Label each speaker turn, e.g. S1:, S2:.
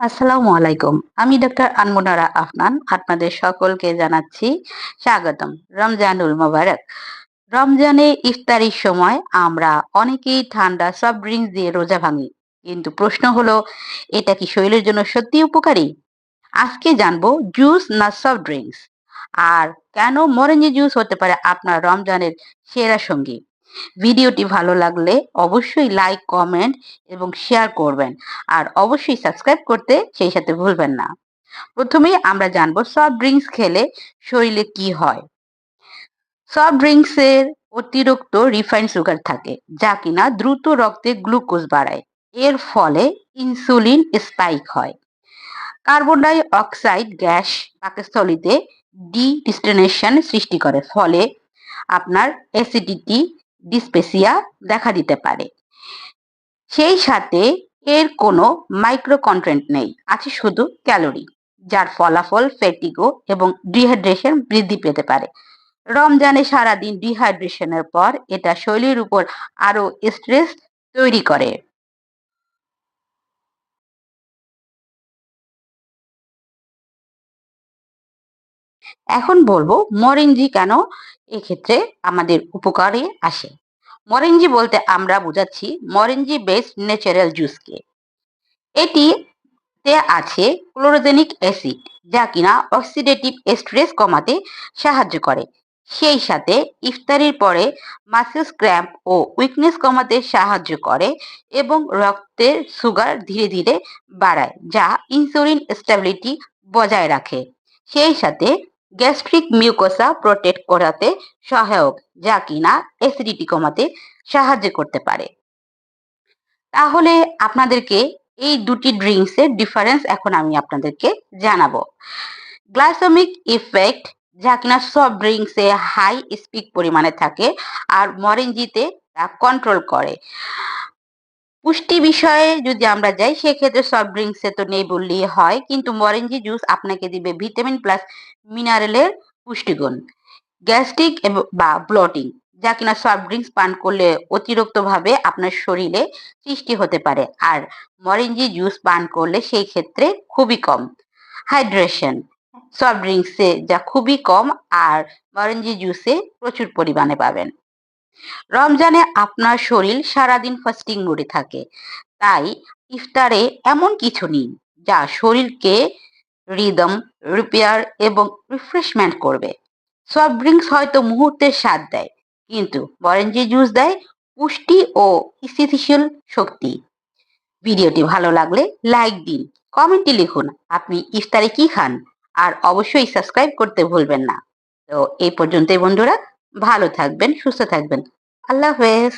S1: আসসালামু আলাইকুম। আমি ডক্টর আনমুনারা আফনান। আপনাদের সকলকে জানাচ্ছি স্বাগতম। রমজানুল মোবারক। রমজানে ইফতারির সময় আমরা অনেকেই ঠান্ডা সফট ড্রিঙ্কস দিয়ে রোজা ভাঙি। কিন্তু প্রশ্ন হলো, এটা কি শরীরের জন্য সত্যিই উপকারী? আজকে জানবো জুস না সফট ড্রিঙ্কস, আর কেন মরেঞ্জি জুস হতে পারে আপনার রমজানের সেরা সঙ্গী। ভিডিওটি ভালো লাগলে অবশ্যই লাইক, কমেন্ট এবং শেয়ার করবেন। আর অবশ্যই সাবস্ক্রাইব করতে সেই সাথে ভুলবেন না। প্রথমেই আমরা জানবো সফট ড্রিঙ্কস খেলে শরীরে কি হয়। সফট ড্রিঙ্কসের অতিরিক্ত রিফাইন্ড সুগার থাকে, যা কিনা দ্রুত রক্তে গ্লুকোজ বাড়ায়। এর ফলে ইনসুলিন স্পাইক হয়। Carbon die oxide gas পাকস্থলীতে destination সৃষ্টি করে, ফলে আপনার অ্যাসিডিটি, ডিসপেসিয়া দেখা দিতে পারে। সেই সাথে এর কোনো মাইক্রো কন্টেন্ট নেই, আছে শুধু ক্যালোরি, যার ফলাফল ফ্যাটিগো এবং ডিহাইড্রেশন বৃদ্ধি পেতে পারে। রমজানে সারাদিন ডিহাইড্রেশনের পর এটা শরীরের উপর আরো স্ট্রেস তৈরি করে। এখন বলবো মরিঞ্জি কেন এক্ষেত্রে আমাদের উপকারে আসে। মরিঞ্জি বলতে আমরা বোঝাচ্ছি মরিঞ্জি বেসড ন্যাচারাল জুসকে। এটিতে আছে ক্লোরোজেনিক অ্যাসিড, যা কিনা অক্সিডেটিভ স্ট্রেস কমাতে সাহায্য করে। সেই সাথে ইফতারির পরে মাসেলস ক্র্যাম্প ও উইকনেস কমাতে সাহায্য করে এবং রক্তের সুগার ধীরে ধীরে বাড়ায়, যা ইনসুলিন স্টেবিলিটি বজায় রাখে। সেই সাথে গ্যাস্ট্রিক মিউকোসা প্রোটেক্ট করাতে সহায়ক, যা কিনা অ্যাসিডিটি কমাতে সাহায্য করতে পারে। তাহলে আপনাদেরকে এই দুটি ড্রিঙ্কস এর ডিফারেন্স এখন আমি আপনাদেরকে জানাবো। গ্লাইসেমিক ইফেক্ট, যা কিনা সফট ড্রিঙ্কস এ হাই স্পিক পরিমাণে থাকে, আর মরেঞ্জিতে তা কন্ট্রোল করে। পুষ্টি বিষয়ে যদি আমরা যাই, সেক্ষেত্রে সফট ড্রিঙ্কস এ তো নেই বললেই হয়, কিন্তু মরেঞ্জি জুস আপনাকে দিবে ভিটামিন প্লাস মিনারেলের পুষ্টিগুণ। গ্যাস্ট্রিক বা ব্লটিং, যা কিনা সফট ড্রিঙ্কস পান করলে অতিরিক্তভাবে আপনার শরীরে সৃষ্টি হতে পারে, আর মরেঞ্জি জুস পান করলে সেই ক্ষেত্রে খুবই কম। হাইড্রেশন, সফট ড্রিঙ্কসে যা খুবই কম, আর মরেঞ্জি জুসে প্রচুর পরিমাণে পাবেন। রমজানে আপনার শরীর সারাদিন ফাস্টিং মোডে থাকে, তাই ইফতারে এমন কিছু নিন যা শরীরকে রিদম, রিপেয়ার এবং রিফ্রেশমেন্ট করবে। সফট ড্রিঙ্কস হয়তো মুহূর্তের স্বাদ দেয়, কিন্তু অরেঞ্জি জুস দেয় পুষ্টি ও স্থিতিশীল শক্তি। ভিডিওটি ভালো লাগলে লাইক দিন, কমেন্টে লিখুন আপনি ইফতারে কি খান, আর অবশ্যই সাবস্ক্রাইব করতে ভুলবেন না। তো এই পর্যন্তই বন্ধুরা, ভালো থাকবেন, সুস্থ থাকবেন। আল্লাহ হাফেজ।